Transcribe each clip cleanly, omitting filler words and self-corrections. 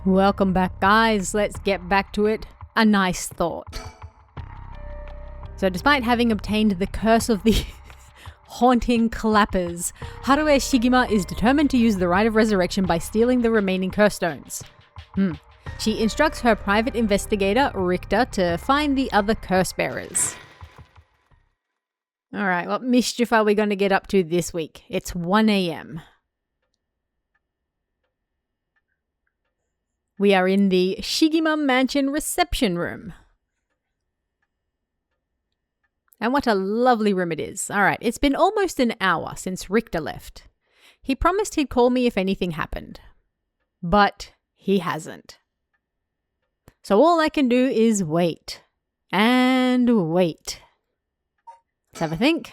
Welcome back, guys. Let's get back to it. A nice thought. So despite having obtained the curse of the haunting clappers, Harue Shigima is determined to use the rite of resurrection by stealing the remaining curse stones. She instructs her private investigator, Richter, to find the other curse bearers. Alright, what mischief are we going to get up to this week? It's 1 a.m. We are in the Shigima Mansion reception room. And what a lovely room it is. Alright, it's been almost an hour since Richter left. He promised he'd call me if anything happened. But he hasn't. So all I can do is wait. And wait. Let's have a think.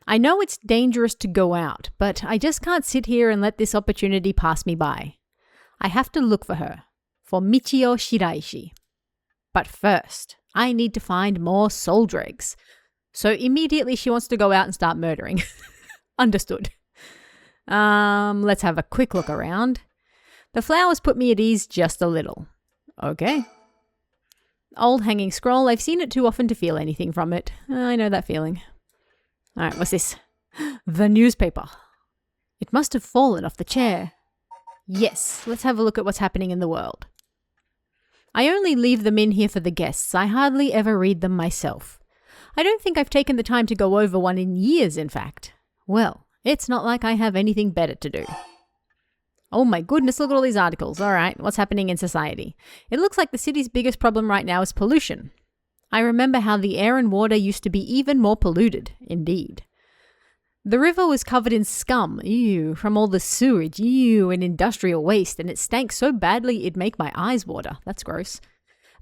I know it's dangerous to go out, but I just can't sit here and let this opportunity pass me by. I have to look for her, for Michio Shiraishi. But first, I need to find more soul dregs. So immediately she wants to go out and start murdering. Understood. Let's have a quick look around. The flowers put me at ease just a little. Okay. Old hanging scroll, I've seen it too often to feel anything from it. I know that feeling. Alright, what's this? The newspaper. It must have fallen off the chair. Yes, let's have a look at what's happening in the world. I only leave them in here for the guests. I hardly ever read them myself. I don't think I've taken the time to go over one in years, in fact. Well, it's not like I have anything better to do. Oh my goodness, look at all these articles. All right, what's happening in society? It looks like the city's biggest problem right now is pollution. I remember how the air and water used to be even more polluted, indeed. The river was covered in scum, ew, from all the sewage, ew, and industrial waste, and it stank so badly it'd make my eyes water. That's gross.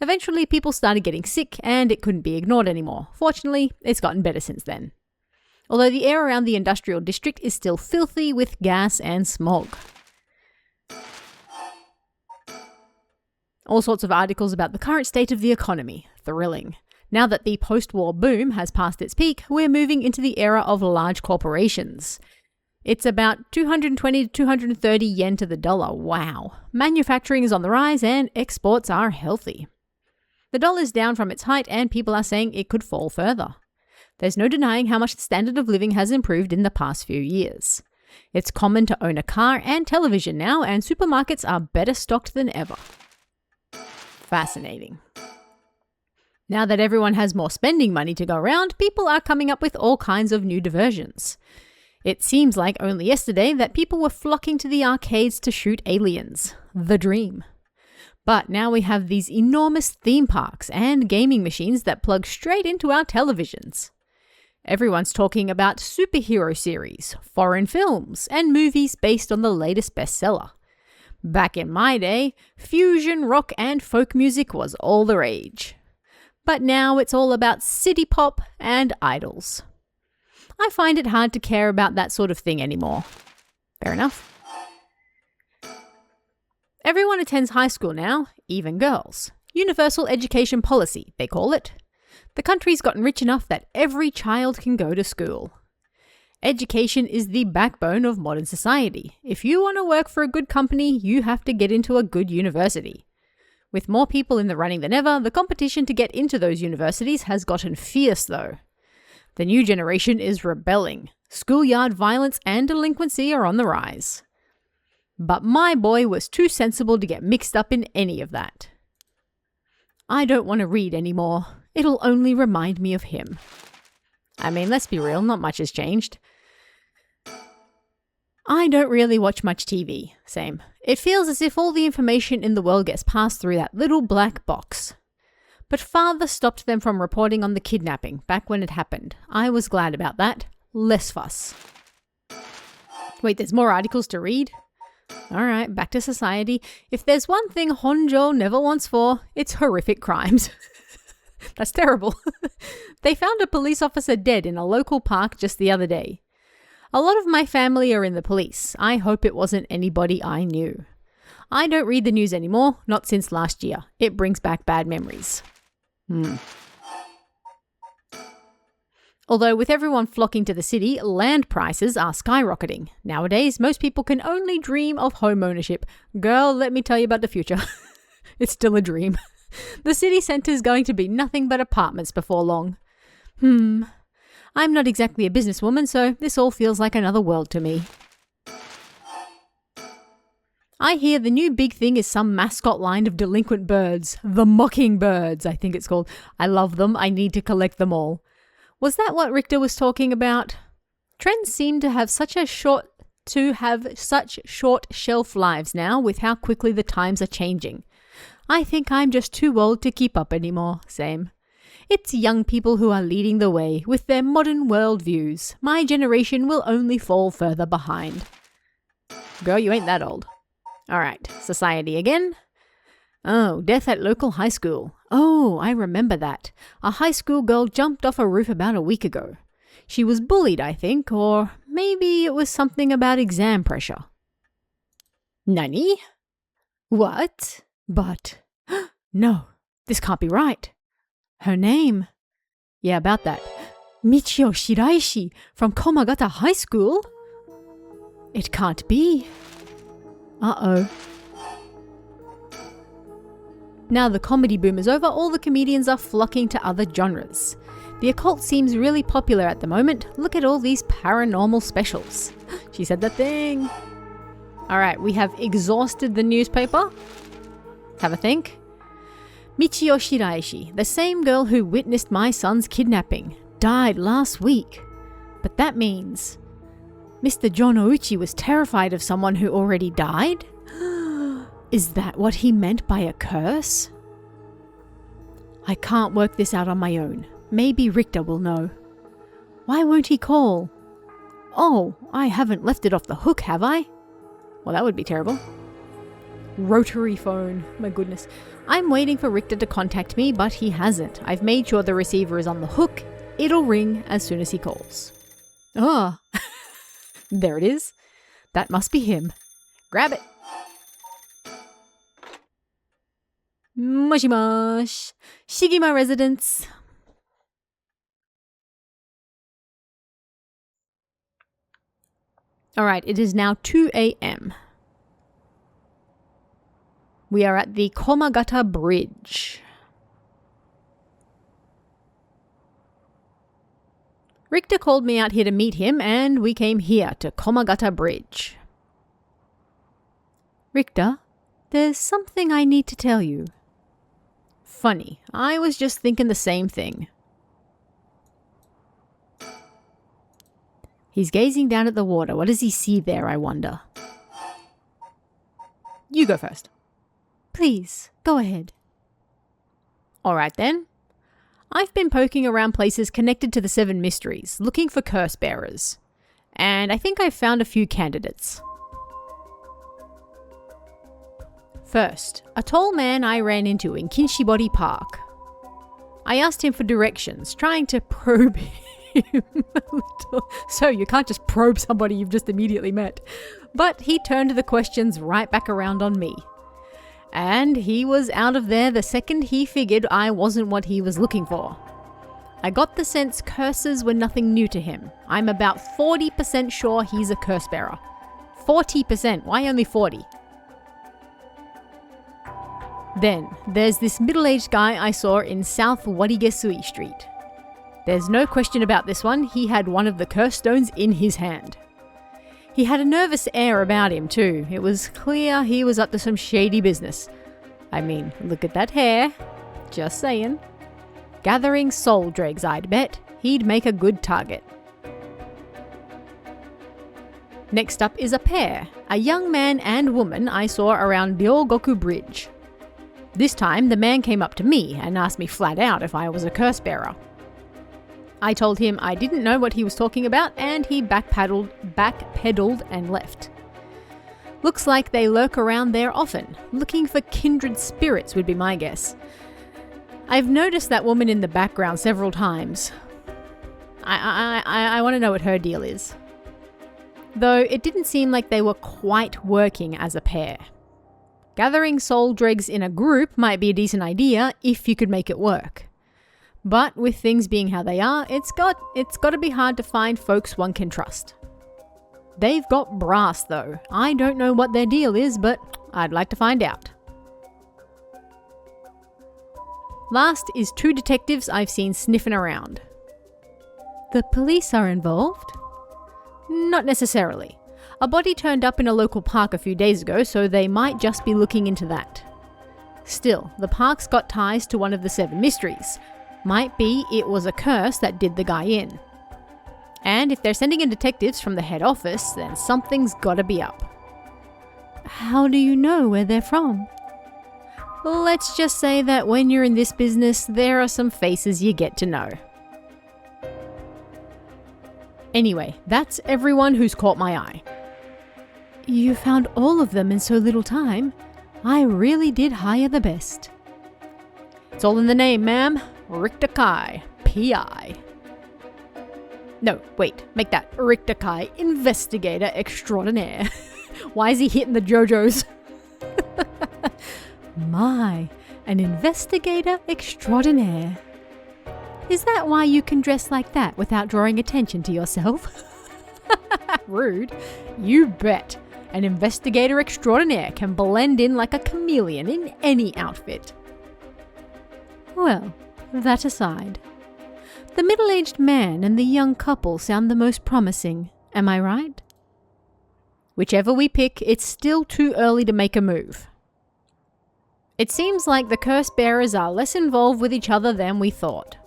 Eventually, people started getting sick, and it couldn't be ignored anymore. Fortunately, it's gotten better since then. Although the air around the industrial district is still filthy with gas and smog. All sorts of articles about the current state of the economy. Thrilling. Now that the post-war boom has passed its peak, we're moving into the era of large corporations. It's about 220 to 230 yen to the dollar. Wow. Manufacturing is on the rise and exports are healthy. The dollar's down from its height and people are saying it could fall further. There's no denying how much the standard of living has improved in the past few years. It's common to own a car and television now, and supermarkets are better stocked than ever. Fascinating. Now that everyone has more spending money to go around, people are coming up with all kinds of new diversions. It seems like only yesterday that people were flocking to the arcades to shoot aliens. The dream. But now we have these enormous theme parks and gaming machines that plug straight into our televisions. Everyone's talking about superhero series, foreign films, and movies based on the latest bestseller. Back in my day, fusion, rock, and folk music was all the rage. But now it's all about city pop and idols. I find it hard to care about that sort of thing anymore. Fair enough. Everyone attends high school now, even girls. Universal education policy, they call it. The country's gotten rich enough that every child can go to school. Education is the backbone of modern society. If you want to work for a good company, you have to get into a good university. With more people in the running than ever, the competition to get into those universities has gotten fierce though. The new generation is rebelling. Schoolyard violence and delinquency are on the rise. But my boy was too sensible to get mixed up in any of that. I don't want to read anymore. It'll only remind me of him. I mean, let's be real, not much has changed. I don't really watch much TV. Same. It feels as if all the information in the world gets passed through that little black box. But father stopped them from reporting on the kidnapping back when it happened. I was glad about that. Less fuss. Wait, there's more articles to read? Alright, back to society. If there's one thing Honjo never wants for, it's horrific crimes. That's terrible. They found a police officer dead in a local park just the other day. A lot of my family are in the police. I hope it wasn't anybody I knew. I don't read the news anymore, not since last year. It brings back bad memories. Although with everyone flocking to the city, land prices are skyrocketing. Nowadays, most people can only dream of home ownership. Girl, let me tell you about the future. It's still a dream. The city centre is going to be nothing but apartments before long. I'm not exactly a businesswoman, so this all feels like another world to me. I hear the new big thing is some mascot line of delinquent birds. The mockingbirds, I think it's called. I love them. I need to collect them all. Was that what Richter was talking about? Trends seem to have such short shelf lives now with how quickly the times are changing. I think I'm just too old to keep up anymore. Same. It's young people who are leading the way with their modern world views. My generation will only fall further behind. Girl, you ain't that old. All right, society again. Oh, death at local high school. Oh, I remember that. A high school girl jumped off a roof about a week ago. She was bullied, I think, or maybe it was something about exam pressure. Nani? What? But, no, this can't be right. Her name? Yeah, about that. Michio Shiraishi from Komagata High School? It can't be. Uh-oh. Now the comedy boom is over, all the comedians are flocking to other genres. The occult seems really popular at the moment. Look at all these paranormal specials. She said the thing. Alright, we have exhausted the newspaper. Have a think. Michio Shiraishi, the same girl who witnessed my son's kidnapping, died last week. But that means Mr. John Ouchi was terrified of someone who already died? Is that what he meant by a curse? I can't work this out on my own. Maybe Richter will know. Why won't he call? Oh, I haven't left it off the hook, have I? Well, that would be terrible. Rotary phone. My goodness. I'm waiting for Richter to contact me, but he hasn't. I've made sure the receiver is on the hook. It'll ring as soon as he calls. Ah. There it is. That must be him. Grab it. Moshi-mosh. Shigima residence. Alright, it is now 2 a.m. We are at the Komagata Bridge. Richter called me out here to meet him, and we came here to Komagata Bridge. Richter, there's something I need to tell you. Funny, I was just thinking the same thing. He's gazing down at the water. What does he see there, I wonder? You go first. Please, go ahead. Alright then. I've been poking around places connected to the 7 mysteries, looking for curse bearers. And I think I've found a few candidates. First, a tall man I ran into in Kinshibori Park. I asked him for directions, trying to probe him a little. So you can't just probe somebody you've just immediately met. But he turned the questions right back around on me. And he was out of there the second he figured I wasn't what he was looking for. I got the sense curses were nothing new to him. I'm about 40% sure he's a curse bearer. 40%, why only 40? Then, there's this middle-aged guy I saw in South Warigesui Street. There's no question about this one, he had one of the curse stones in his hand. He had a nervous air about him too. It was clear he was up to some shady business. I mean, look at that hair. Just saying. Gathering soul dregs, I'd bet. He'd make a good target. Next up is a pair, a young man and woman I saw around Ryogoku Bridge. This time, the man came up to me and asked me flat out if I was a curse bearer. I told him I didn't know what he was talking about, and he backpedaled and left. Looks like they lurk around there often. Looking for kindred spirits would be my guess. I've noticed that woman in the background several times. I want to know what her deal is. Though it didn't seem like they were quite working as a pair. Gathering soul dregs in a group might be a decent idea if you could make it work. But with things being how they are, it's got to be hard to find folks one can trust. They've got brass though. I don't know what their deal is, but I'd like to find out. Last is 2 detectives I've seen sniffing around. The police are involved? Not necessarily. A body turned up in a local park a few days ago, so they might just be looking into that. Still, the park's got ties to one of the 7 mysteries. Might be it was a curse that did the guy in. And if they're sending in detectives from the head office, then something's gotta be up. How do you know where they're from? Let's just say that when you're in this business, there are some faces you get to know. Anyway, that's everyone who's caught my eye. You found all of them in so little time. I really did hire the best. It's all in the name, ma'am. Richter Kai, P.I. No, wait, make that Richter Kai, Investigator Extraordinaire. Why is he hitting the JoJo's? My, an investigator extraordinaire. Is that why you can dress like that without drawing attention to yourself? Rude. You bet. An investigator extraordinaire can blend in like a chameleon in any outfit. Well, that aside, the middle-aged man and the young couple sound the most promising, am I right? Whichever we pick, it's still too early to make a move. It seems like the curse bearers are less involved with each other than we thought.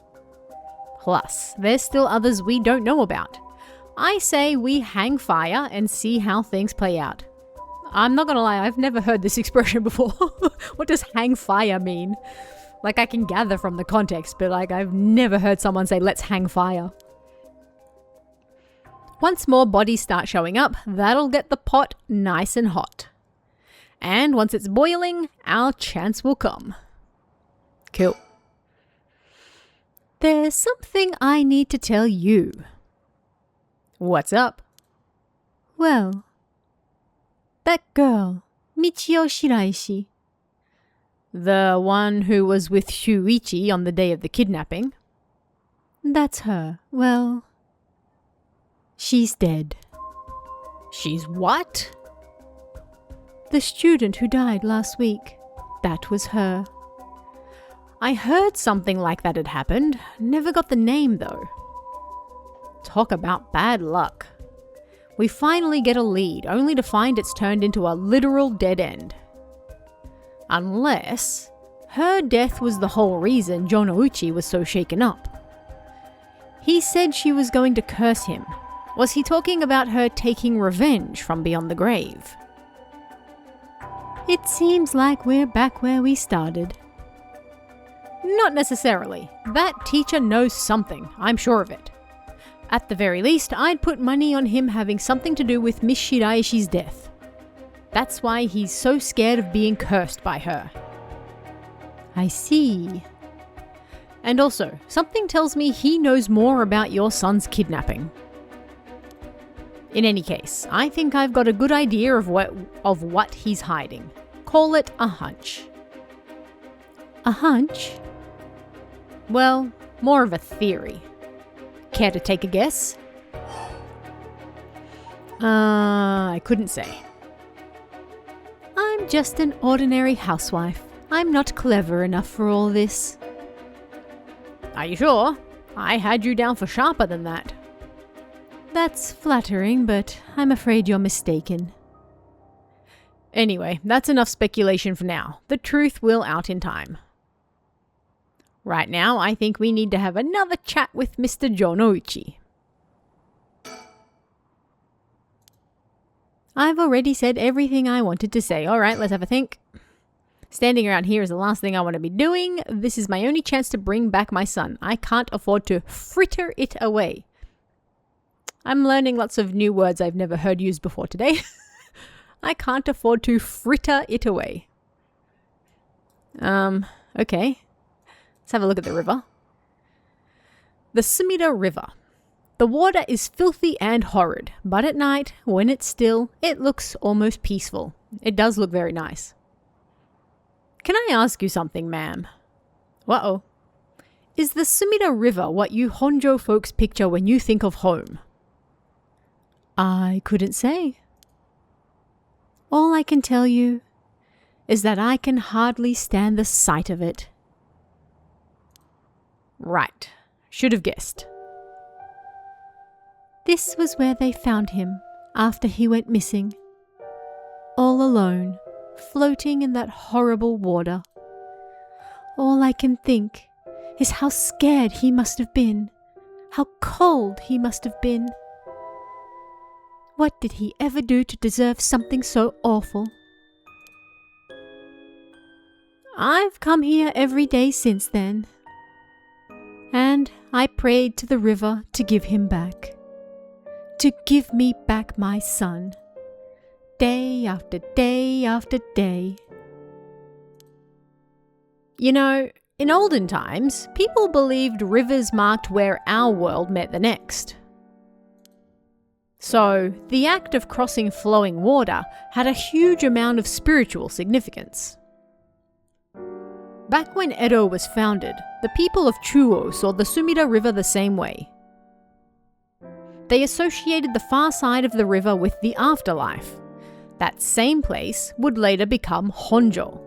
Plus, there's still others we don't know about. I say we hang fire and see how things play out. I'm not gonna lie, I've never heard this expression before. What does hang fire mean? Like, I can gather from the context, but I've never heard someone say, let's hang fire. Once more bodies start showing up, that'll get the pot nice and hot. And once it's boiling, our chance will come. Cool. There's something I need to tell you. What's up? Well, that girl, Michio Shiraishi. The one who was with Shuichi on the day of the kidnapping. That's her. Well, she's dead. She's what? The student who died last week. That was her. I heard something like that had happened. Never got the name though. Talk about bad luck. We finally get a lead, only to find it's turned into a literal dead end. Unless her death was the whole reason Jonouchi was so shaken up. He said she was going to curse him. Was he talking about her taking revenge from beyond the grave? It seems like we're back where we started. Not necessarily. That teacher knows something, I'm sure of it. At the very least, I'd put money on him having something to do with Miss Shiraishi's death. That's why he's so scared of being cursed by her. I see. And also, something tells me he knows more about your son's kidnapping. In any case, I think I've got a good idea of what he's hiding. Call it a hunch. A hunch? Well, more of a theory. Care to take a guess? I couldn't say. I'm just an ordinary housewife. I'm not clever enough for all this. Are you sure? I had you down for sharper than that. That's flattering, but I'm afraid you're mistaken. Anyway, that's enough speculation for now. The truth will out in time. Right now, I think we need to have another chat with Mr. Jonouchi. I've already said everything I wanted to say. Alright, let's have a think. Standing around here is the last thing I want to be doing. This is my only chance to bring back my son. I can't afford to fritter it away. I'm learning lots of new words I've never heard used before today. I can't afford to fritter it away. Okay. Let's have a look at the river. The Sumida River. The water is filthy and horrid, but at night, when it's still, it looks almost peaceful. It does look very nice. Can I ask you something, ma'am? Uh-oh. Is the Sumida River what you Honjo folks picture when you think of home? I couldn't say. All I can tell you is that I can hardly stand the sight of it. Right. Should have guessed. This was where they found him after he went missing. All alone, floating in that horrible water. All I can think is how scared he must have been, how cold he must have been. What did he ever do to deserve something so awful? I've come here every day since then, and I prayed to the river to give him back, to give me back my son, day after day after day. You know, in olden times, people believed rivers marked where our world met the next. So, the act of crossing flowing water had a huge amount of spiritual significance. Back when Edo was founded, the people of Chuo saw the Sumida River the same way. They associated the far side of the river with the afterlife. That same place would later become Honjo.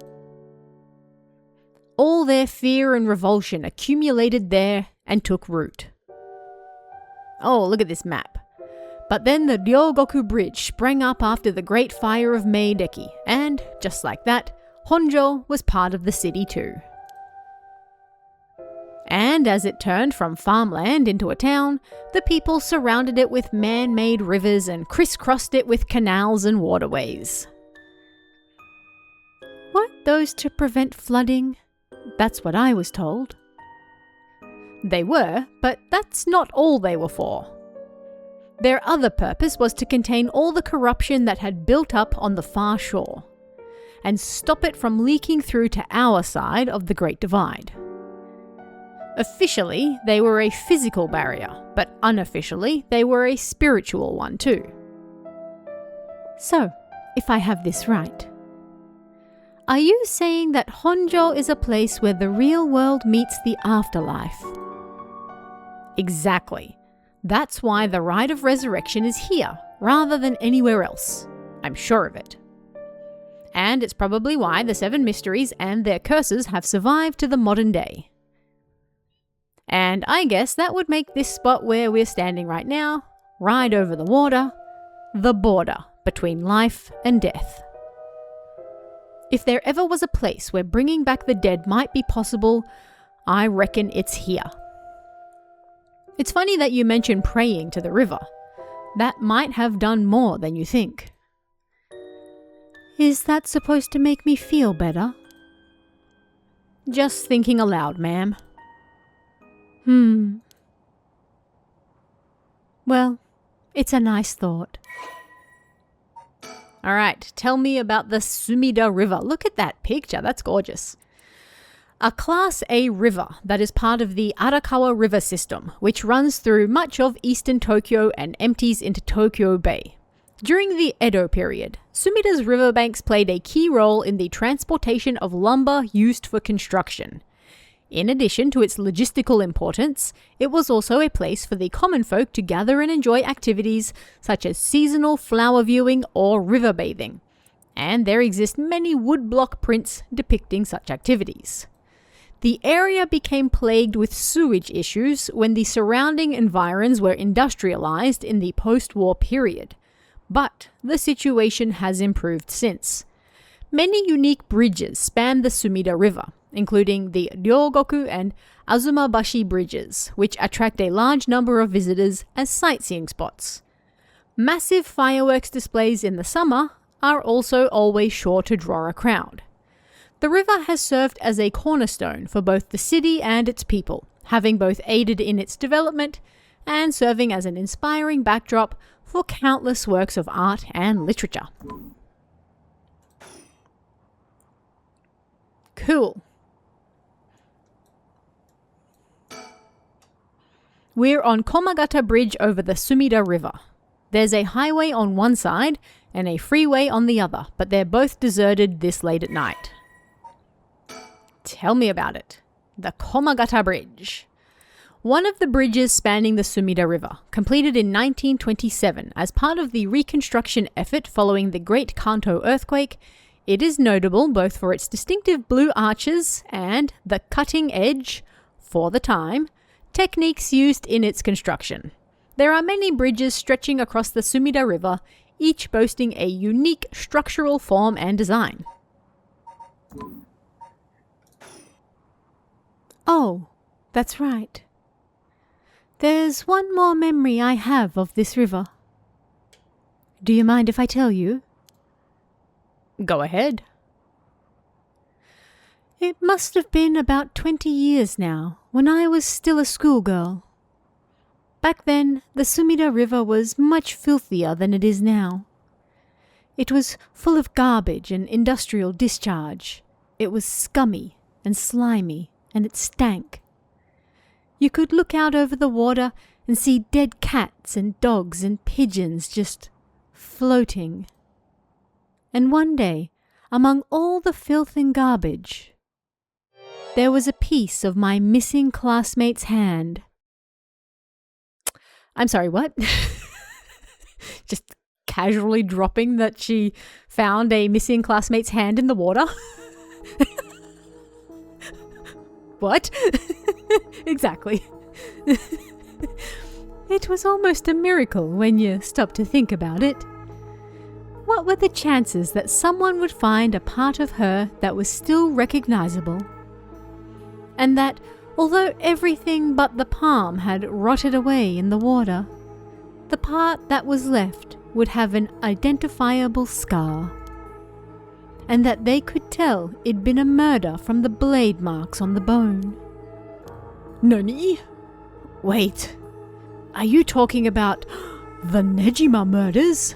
All their fear and revulsion accumulated there and took root. Oh, look at this map. But then the Ryogoku Bridge sprang up after the Great Fire of Meideki, and, just like that, Honjo was part of the city too. And as it turned from farmland into a town, the people surrounded it with man-made rivers and crisscrossed it with canals and waterways. Weren't those to prevent flooding? That's what I was told. They were, but that's not all they were for. Their other purpose was to contain all the corruption that had built up on the far shore, and stop it from leaking through to our side of the Great Divide. Officially, they were a physical barrier, but unofficially, they were a spiritual one too. So, if I have this right, are you saying that Honjo is a place where the real world meets the afterlife? Exactly. That's why the rite of resurrection is here, rather than anywhere else. I'm sure of it. And it's probably why the Seven Mysteries and their curses have survived to the modern day. And I guess that would make this spot where we're standing right now, right over the water, the border between life and death. If there ever was a place where bringing back the dead might be possible, I reckon it's here. It's funny that you mention praying to the river. That might have done more than you think. Is that supposed to make me feel better? Just thinking aloud, ma'am. Well, it's a nice thought. Alright, tell me about the Sumida River. Look at that picture, that's gorgeous. A Class A river that is part of the Arakawa River system, which runs through much of eastern Tokyo and empties into Tokyo Bay. During the Edo period, Sumida's riverbanks played a key role in the transportation of lumber used for construction. In addition to its logistical importance, it was also a place for the common folk to gather and enjoy activities such as seasonal flower viewing or river bathing, and there exist many woodblock prints depicting such activities. The area became plagued with sewage issues when the surrounding environs were industrialized in the post-war period, but the situation has improved since. Many unique bridges span the Sumida River, including the Ryogoku and Azumabashi bridges, which attract a large number of visitors as sightseeing spots. Massive fireworks displays in the summer are also always sure to draw a crowd. The river has served as a cornerstone for both the city and its people, having both aided in its development and serving as an inspiring backdrop for countless works of art and literature. Cool. We're on Komagata Bridge over the Sumida River. There's a highway on one side and a freeway on the other, but they're both deserted this late at night. Tell me about it. the Komagata Bridge. One of the bridges spanning the Sumida River, completed in 1927 as part of the reconstruction effort following the Great Kanto earthquake. It is notable both for its distinctive blue arches and the cutting edge, for the time, techniques used in its construction. There are many bridges stretching across the Sumida River, each boasting a unique structural form and design. Oh, that's right. There's one more memory I have of this river. Do you mind if I tell you? Go ahead. It must have been about 20 years now, when I was still a schoolgirl. Back then, the Sumida River was much filthier than it is now. It was full of garbage and industrial discharge. It was scummy and slimy, and it stank. You could look out over the water and see dead cats and dogs and pigeons just floating. And one day, among all the filth and garbage, there was a piece of my missing classmate's hand. I'm sorry, what? Just casually dropping that she found a missing classmate's hand in the water? What? Exactly. It was almost a miracle when you stop to think about it. What were the chances that someone would find a part of her that was still recognizable? And that, although everything but the palm had rotted away in the water, the part that was left would have an identifiable scar. And that they could tell it'd been a murder from the blade marks on the bone. Nani? Wait, are you talking about the Nejima murders?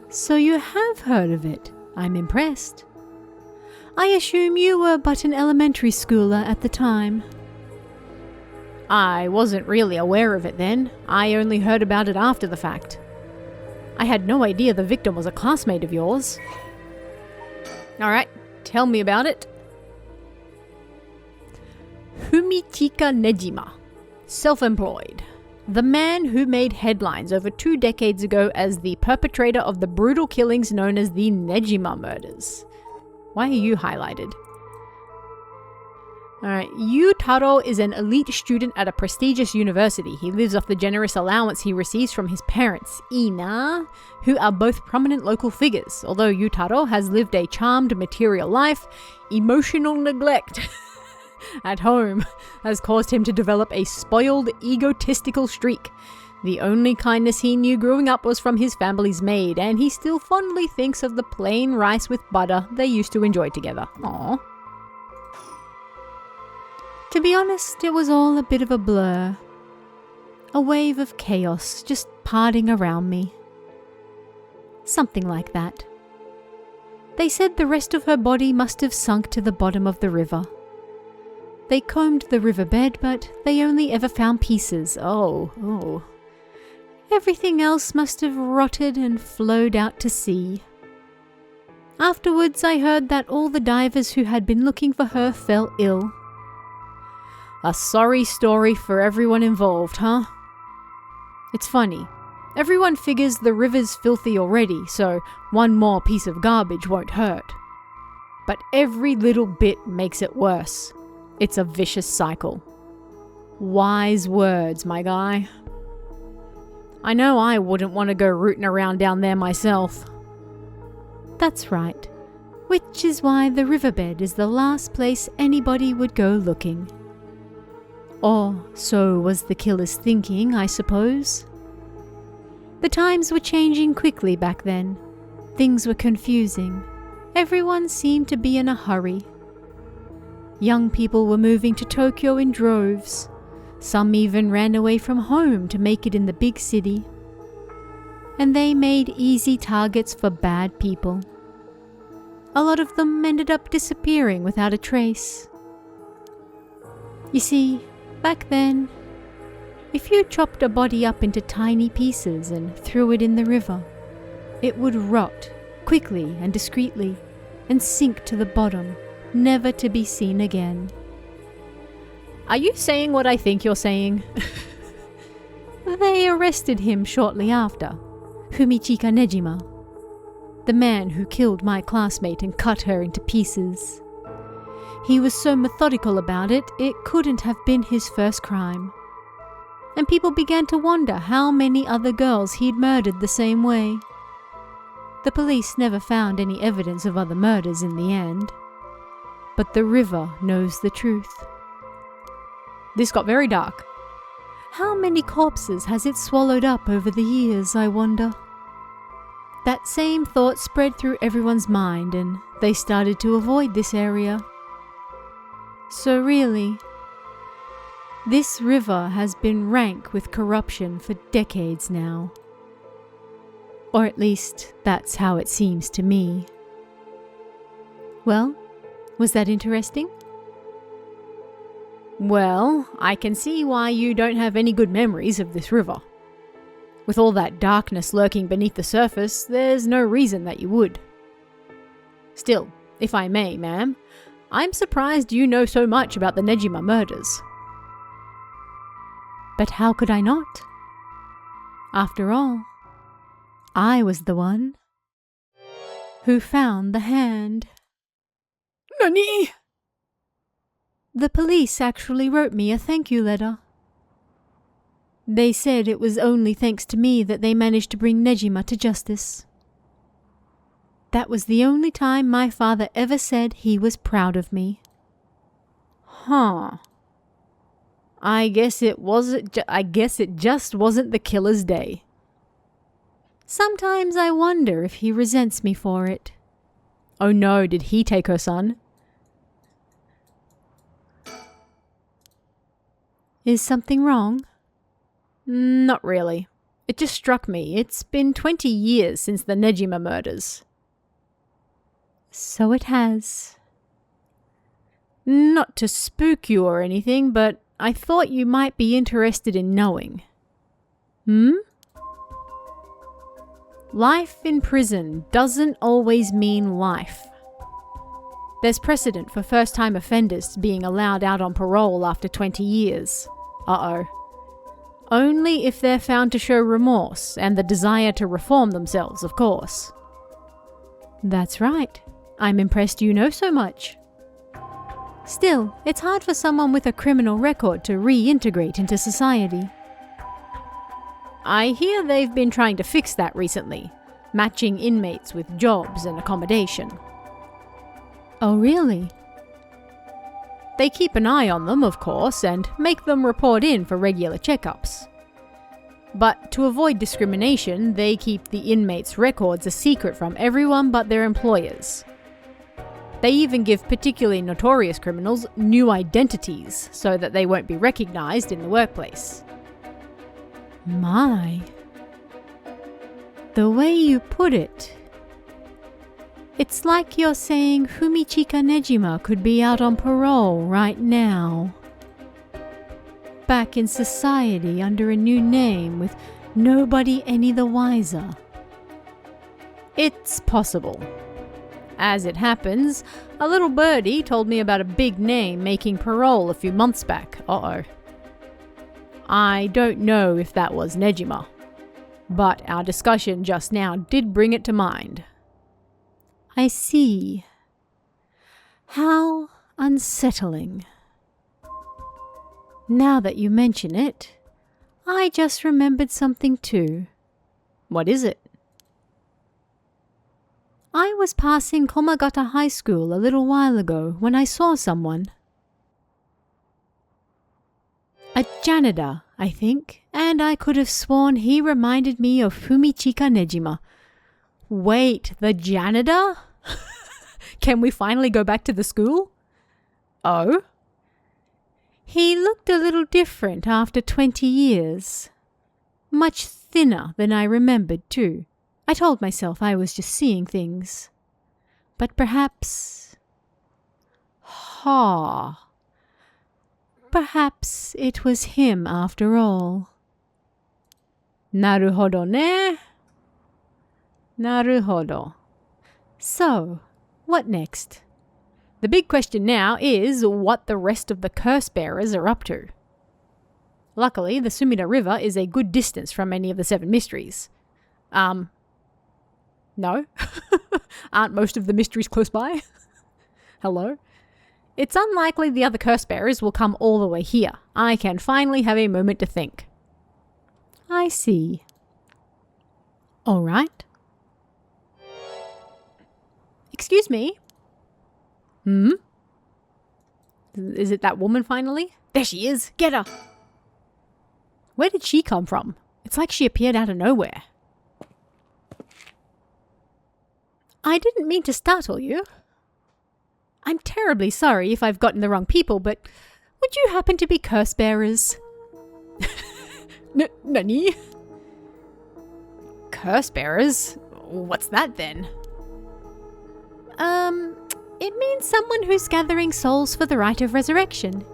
So you have heard of it. I'm impressed. I assume you were but an elementary schooler at the time. I wasn't really aware of it then. I only heard about it after the fact. I had no idea the victim was a classmate of yours. Alright, tell me about it. Fumichika Nejima, self-employed. The man who made headlines over 2 decades ago as the perpetrator of the brutal killings known as the Nejima murders. Why are you highlighted? Alright, Yutaro is an elite student at a prestigious university. He lives off the generous allowance he receives from his parents, Ina, who are both prominent local figures. Although Yutaro has lived a charmed material life, emotional neglect at home has caused him to develop a spoiled, egotistical streak. The only kindness he knew growing up was from his family's maid, and he still fondly thinks of the plain rice with butter they used to enjoy together. Aww. To be honest, it was all a bit of a blur. A wave of chaos just parting around me. Something like that. They said the rest of her body must have sunk to the bottom of the river. They combed the riverbed, but they only ever found pieces. Oh. Everything else must have rotted and flowed out to sea. Afterwards, I heard that all the divers who had been looking for her fell ill. A sorry story for everyone involved, huh? It's funny. Everyone figures the river's filthy already, so one more piece of garbage won't hurt. But every little bit makes it worse. It's a vicious cycle. Wise words, my guy. I know I wouldn't want to go rooting around down there myself. That's right. Which is why the riverbed is the last place anybody would go looking. Or so was the killer's thinking, I suppose. The times were changing quickly back then. Things were confusing. Everyone seemed to be in a hurry. Young people were moving to Tokyo in droves. Some even ran away from home to make it in the big city. And they made easy targets for bad people. A lot of them ended up disappearing without a trace. You see, back then, if you chopped a body up into tiny pieces and threw it in the river, it would rot quickly and discreetly and sink to the bottom, never to be seen again. Are you saying what I think you're saying? They arrested him shortly after. Fumichika Nejima. The man who killed my classmate and cut her into pieces. He was so methodical about it, it couldn't have been his first crime. And people began to wonder how many other girls he'd murdered the same way. The police never found any evidence of other murders in the end. But the river knows the truth. This got very dark. How many corpses has it swallowed up over the years, I wonder? That same thought spread through everyone's mind and they started to avoid this area. So really, this river has been rank with corruption for decades now. Or at least, that's how it seems to me. Well, was that interesting? Well, I can see why you don't have any good memories of this river. With all that darkness lurking beneath the surface, there's no reason that you would. Still, if I may, ma'am, I'm surprised you know so much about the Nejima murders. But how could I not? After all, I was the one who found the hand. Nani? The police actually wrote me a thank you letter. They said it was only thanks to me that they managed to bring Nejima to justice. That was the only time my father ever said he was proud of me. Huh. I guess it just wasn't the killer's day. Sometimes I wonder if he resents me for it. Oh no, did he take her son? Is something wrong? Not really. It just struck me. It's been 20 years since the Nejima murders. So it has. Not to spook you or anything, but I thought you might be interested in knowing. Life in prison doesn't always mean life. There's precedent for first-time offenders being allowed out on parole after 20 years. Uh-oh. Only if they're found to show remorse and the desire to reform themselves, of course. That's right. I'm impressed you know so much. Still, it's hard for someone with a criminal record to reintegrate into society. I hear they've been trying to fix that recently, matching inmates with jobs and accommodation. Oh, really? They keep an eye on them, of course, and make them report in for regular checkups. But to avoid discrimination, they keep the inmates' records a secret from everyone but their employers. They even give particularly notorious criminals new identities so that they won't be recognized in the workplace. My. The way you put it. It's like you're saying Fumichika Nejima could be out on parole right now. Back in society under a new name with nobody any the wiser. It's possible. As it happens, a little birdie told me about a big name making parole a few months back. Uh-oh. I don't know if that was Nejima, but our discussion just now did bring it to mind. I see. How unsettling. Now that you mention it, I just remembered something too. What is it? I was passing Komagata High School a little while ago when I saw someone. A janitor, I think, and I could have sworn he reminded me of Fumichika Nejima. Wait, the janitor? Can we finally go back to the school? Oh? He looked a little different after 20 years. Much thinner than I remembered, too. I told myself I was just seeing things. But perhaps... Perhaps it was him after all. Naruhodo ne. Naruhodo. So, what next? The big question now is what the rest of the curse bearers are up to. Luckily, the Sumida River is a good distance from any of the 7 mysteries. No? Aren't most of the mysteries close by? Hello? It's unlikely the other curse bearers will come all the way here. I can finally have a moment to think. I see. All right. Excuse me? Is it that woman finally? There she is. Get her. Where did she come from? It's like she appeared out of nowhere. I didn't mean to startle you. I'm terribly sorry if I've gotten the wrong people, but would you happen to be curse bearers? Nani? Curse bearers? What's that then? It means someone who's gathering souls for the rite of resurrection.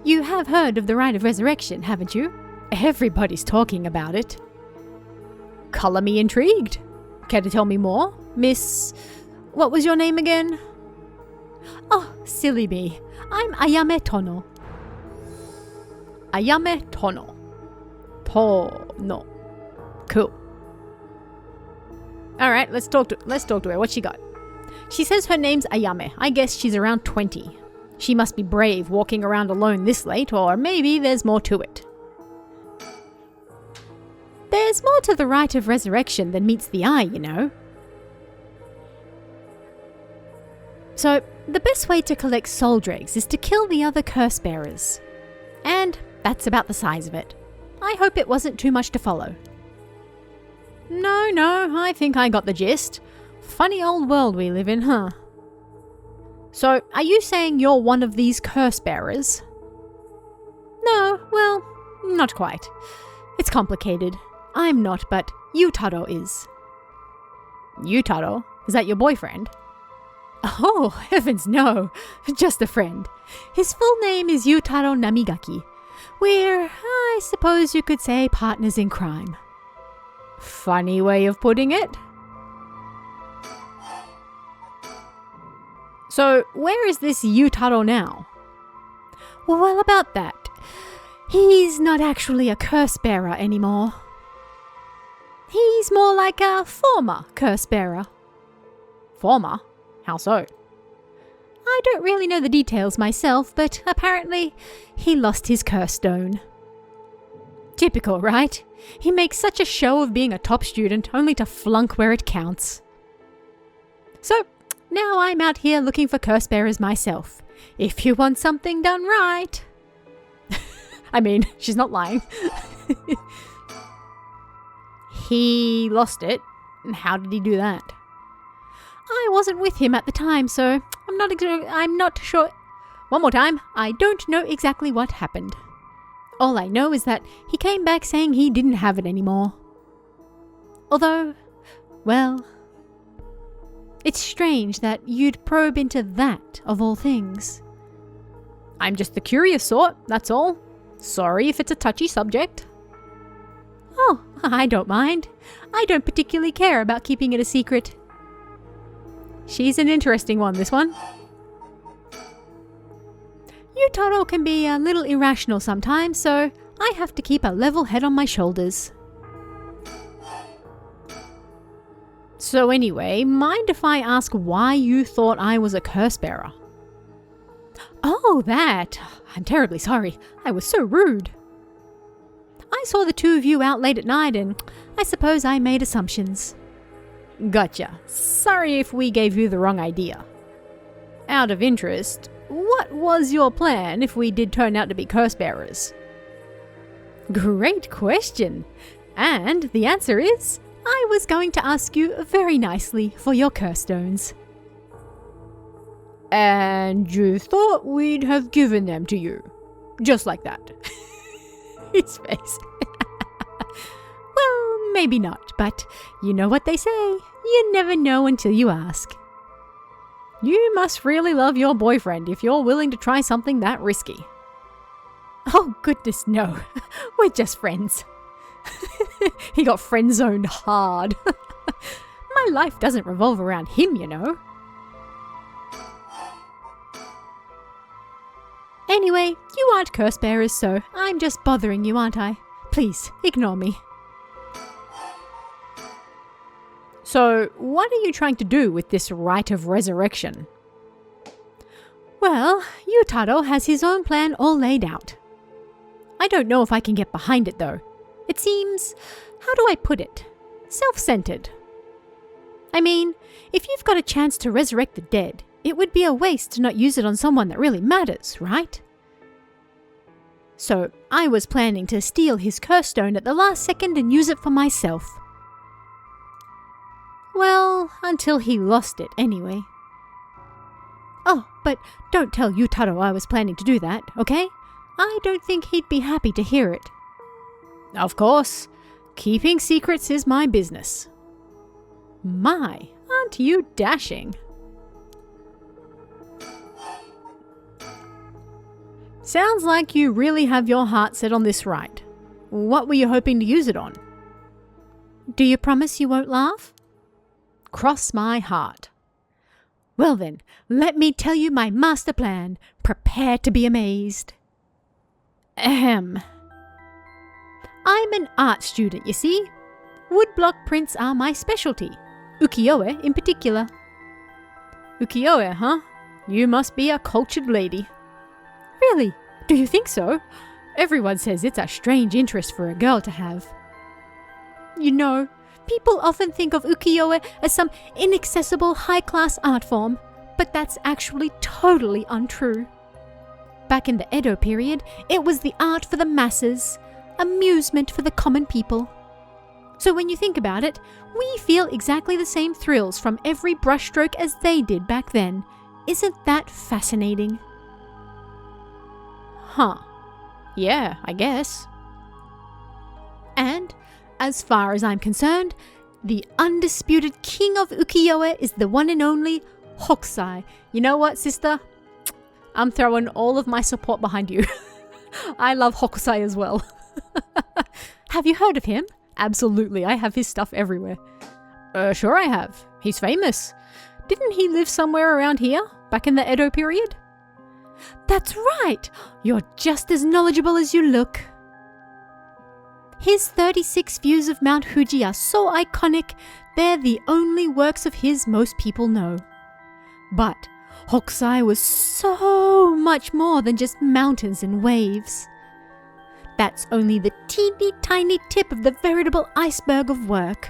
You have heard of the rite of resurrection, haven't you? Everybody's talking about it. Colour me intrigued. Care to tell me more, Miss... What was your name again? Oh, silly me. I'm Ayame Tono. Ayame Tono. Tono. Cool. Alright, let's talk to her. What's she got? She says her name's Ayame. I guess she's around 20. She must be brave walking around alone this late, or maybe there's more to it. There's more to the rite of resurrection than meets the eye, you know. So, the best way to collect soul dregs is to kill the other curse bearers. And that's about the size of it. I hope it wasn't too much to follow. No, I think I got the gist. Funny old world we live in, huh? So, are you saying you're one of these curse bearers? No, well, not quite. It's complicated. I'm not, but Yutaro is. Yutaro? Is that your boyfriend? Oh, heavens no. Just a friend. His full name is Yutaro Namigaki. We're, I suppose you could say, partners in crime. Funny way of putting it. So, where is this Yutaro now? Well, about that. He's not actually a curse bearer anymore. He's more like a former curse bearer. Former? How so? I don't really know the details myself, but apparently he lost his curse stone. Typical, right? He makes such a show of being a top student only to flunk where it counts. So, now I'm out here looking for curse bearers myself. If you want something done right. I mean, she's not lying. He lost it. How did he do that? I wasn't with him at the time, so I'm not sure. One more time. I don't know exactly what happened. All I know is that he came back saying he didn't have it anymore. Although, well, it's strange that you'd probe into that, of all things. I'm just the curious sort, that's all. Sorry if it's a touchy subject. Oh, I don't mind. I don't particularly care about keeping it a secret. She's an interesting one, this one. Yutaro can be a little irrational sometimes, so I have to keep a level head on my shoulders. So anyway, mind if I ask why you thought I was a curse bearer? Oh, that. I'm terribly sorry. I was so rude. I saw the two of you out late at night and I suppose I made assumptions. Gotcha. Sorry if we gave you the wrong idea. Out of interest, what was your plan if we did turn out to be curse bearers? Great question. And the answer is, I was going to ask you very nicely for your curse stones. And you thought we'd have given them to you. Just like that. His face. Well, maybe not, but you know what they say. You never know until you ask. You must really love your boyfriend if you're willing to try something that risky. Oh, goodness, no. We're just friends. He got friend-zoned hard. My life doesn't revolve around him, you know. Anyway, you aren't curse bearers, so I'm just bothering you, aren't I? Please, ignore me. So, what are you trying to do with this rite of resurrection? Well, Yutaro has his own plan all laid out. I don't know if I can get behind it though. It seems, how do I put it, self-centered. I mean, if you've got a chance to resurrect the dead, it would be a waste to not use it on someone that really matters, right? So, I was planning to steal his curse stone at the last second and use it for myself. Well, until he lost it anyway. Oh, but don't tell Yutaro I was planning to do that, okay? I don't think he'd be happy to hear it. Of course. Keeping secrets is my business. My, aren't you dashing? Sounds like you really have your heart set on this rite. What were you hoping to use it on? Do you promise you won't laugh? Cross my heart. Well then, let me tell you my master plan. Prepare to be amazed. Ahem. I'm an art student, you see. Woodblock prints are my specialty. Ukiyo-e in particular. Ukiyo-e, huh? You must be a cultured lady. Really? Do you think so? Everyone says it's a strange interest for a girl to have. You know, people often think of ukiyo-e as some inaccessible high-class art form, but that's actually totally untrue. Back in the Edo period, it was the art for the masses, amusement for the common people. So when you think about it, we feel exactly the same thrills from every brushstroke as they did back then. Isn't that fascinating? Huh. Yeah, I guess. And, as far as I'm concerned, the undisputed king of ukiyo-e is the one and only Hokusai. You know what, sister? I'm throwing all of my support behind you. I love Hokusai as well. Have you heard of him? Absolutely, I have his stuff everywhere. Sure I have. He's famous. Didn't he live somewhere around here, back in the Edo period? That's right! You're just as knowledgeable as you look. His 36 views of Mount Fuji are so iconic, they're the only works of his most people know. But Hokusai was so much more than just mountains and waves. That's only the teeny tiny tip of the veritable iceberg of work.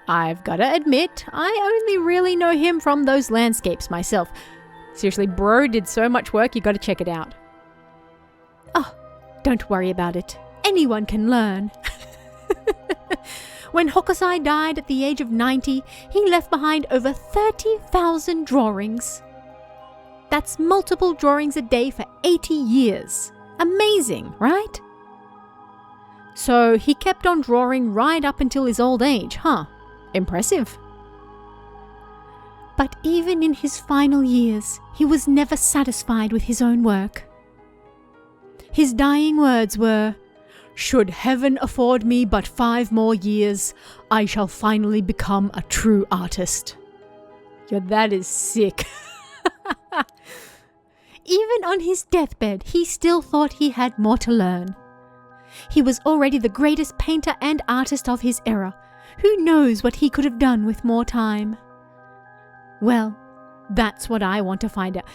I've gotta admit, I only really know him from those landscapes myself. Seriously, bro did so much work, you gotta check it out. Oh, don't worry about it. Anyone can learn. When Hokusai died at the age of 90, he left behind over 30,000 drawings. That's multiple drawings a day for 80 years. Amazing, right? So he kept on drawing right up until his old age, huh? Impressive. But even in his final years, he was never satisfied with his own work. His dying words were, "Should heaven afford me but 5 more years, I shall finally become a true artist." Yeah, that is sick. Even on his deathbed, he still thought he had more to learn. He was already the greatest painter and artist of his era. Who knows what he could have done with more time? Well, that's what I want to find out.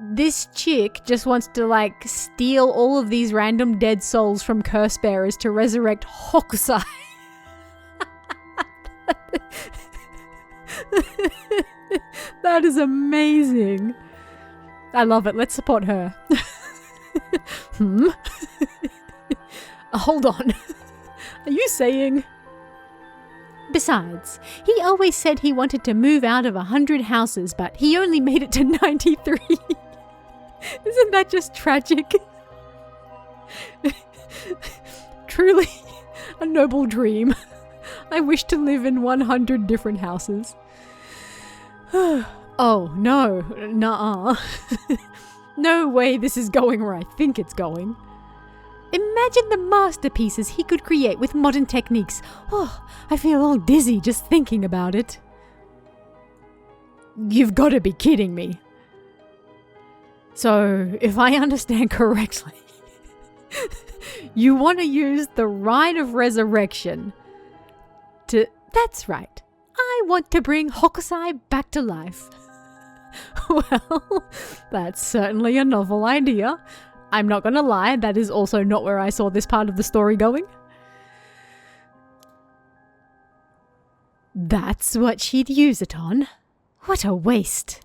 This chick just wants to, steal all of these random dead souls from curse bearers to resurrect Hokusai. That is amazing. I love it. Let's support her. Hold on. Are you saying... Besides, he always said he wanted to move out of 100 houses, but he only made it to 93. Isn't that just tragic? Truly a noble dream. I wish to live in 100 different houses. Oh, no. Nuh-uh. No way this is going where I think it's going. Imagine the masterpieces he could create with modern techniques. Oh, I feel all dizzy just thinking about it. You've got to be kidding me. So, if I understand correctly, you want to use the rite of resurrection to... That's right. I want to bring Hokusai back to life. Well, that's certainly a novel idea. I'm not going to lie, that is also not where I saw this part of the story going. That's what she'd use it on. What a waste.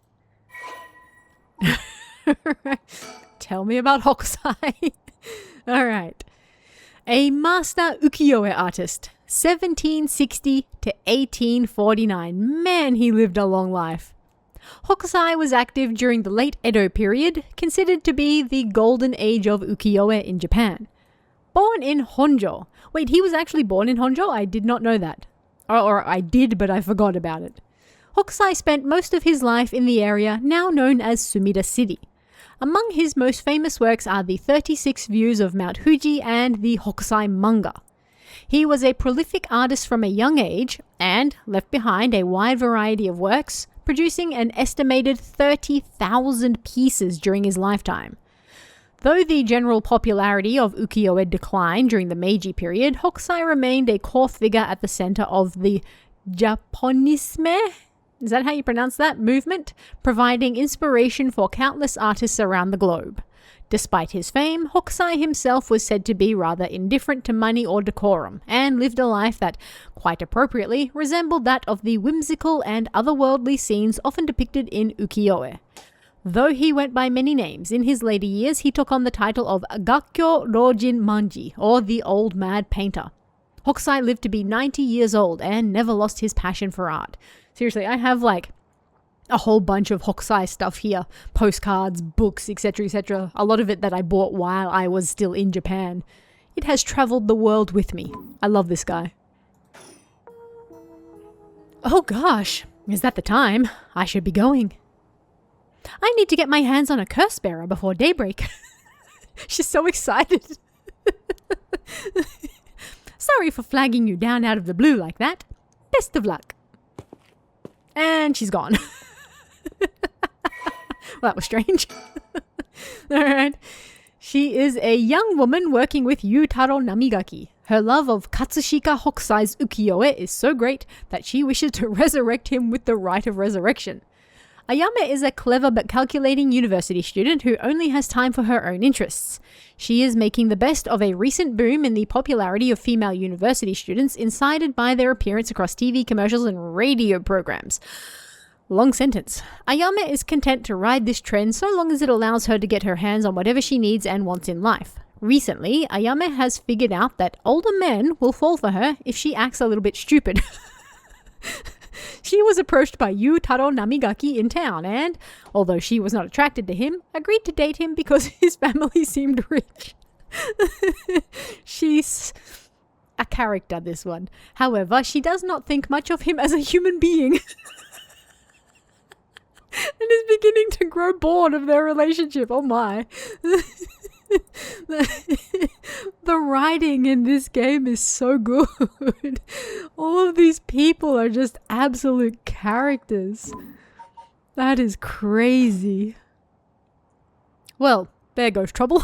Tell me about Hokusai. Alright. A master ukiyo-e artist, 1760 to 1849. Man, he lived a long life. Hokusai was active during the late Edo period, considered to be the golden age of ukiyo-e in Japan. Born in Honjo. Wait, he was actually born in Honjo? I did not know that. Or I did, but I forgot about it. Hokusai spent most of his life in the area now known as Sumida City. Among his most famous works are the 36 Views of Mount Fuji and the Hokusai manga. He was a prolific artist from a young age and left behind a wide variety of works, producing an estimated 30,000 pieces during his lifetime. Though the general popularity of ukiyo-e declined during the Meiji period, Hokusai remained a core figure at the center of the Japonisme, is that how you pronounce that, movement, providing inspiration for countless artists around the globe. Despite his fame, Hokusai himself was said to be rather indifferent to money or decorum, and lived a life that, quite appropriately, resembled that of the whimsical and otherworldly scenes often depicted in ukiyo-e. Though he went by many names, in his later years he took on the title of Gakkyo Rojin Manji, or the Old Mad Painter. Hokusai lived to be 90 years old and never lost his passion for art. Seriously, I have like a whole bunch of Hokusai stuff here. Postcards, books, etc, etc. A lot of it that I bought while I was still in Japan. It has traveled the world with me. I love this guy. Oh gosh, is that the time? I should be going. I need to get my hands on a curse bearer before daybreak. She's so excited. Sorry for flagging you down out of the blue like that. Best of luck. And she's gone. Well, that was strange. Alright. She is a young woman working with Yutaro Namigaki. Her love of Katsushika Hokusai's ukiyo-e is so great that she wishes to resurrect him with the rite of resurrection. Ayame is a clever but calculating university student who only has time for her own interests. She is making the best of a recent boom in the popularity of female university students, incited by their appearance across TV commercials and radio programs. Long sentence. Ayame is content to ride this trend so long as it allows her to get her hands on whatever she needs and wants in life. Recently, Ayame has figured out that older men will fall for her if she acts a little bit stupid. She was approached by Yutaro Namigaki in town and, although she was not attracted to him, agreed to date him because his family seemed rich. She's a character, this one. However, she does not think much of him as a human being. And is beginning to grow bored of their relationship. Oh my. The writing in this game is so good. All of these people are just absolute characters. That is crazy. Well, there goes trouble.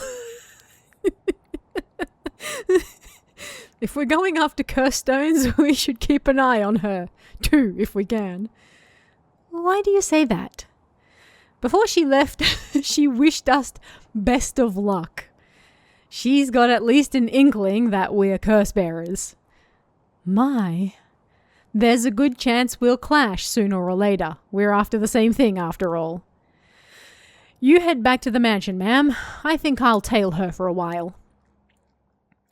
If we're going after curse stones, we should keep an eye on her, too, if we can. Why do you say that? Before she left, she wished us best of luck. She's got at least an inkling that we're curse bearers. My, there's a good chance we'll clash sooner or later. We're after the same thing after all. You head back to the mansion, ma'am. I think I'll tail her for a while.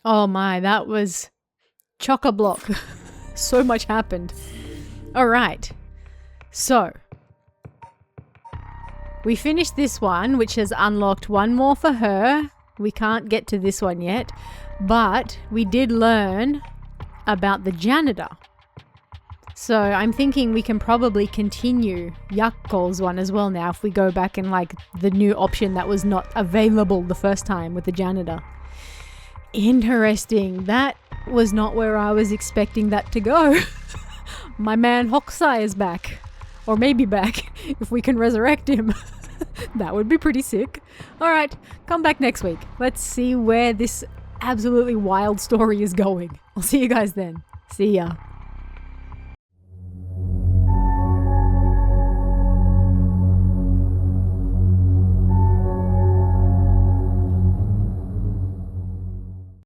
Oh my, that was chock-a-block. So much happened. Alright. So, we finished this one, which has unlocked one more for her. We can't get to this one yet, but we did learn about the janitor. So I'm thinking we can probably continue Yakko's one as well now if we go back and like the new option that was not available the first time with the janitor. Interesting. That was not where I was expecting that to go. My man Hokusai is back. Or maybe back, if we can resurrect him. That would be pretty sick. All right, come back next week. Let's see where this absolutely wild story is going. I'll see you guys then. See ya.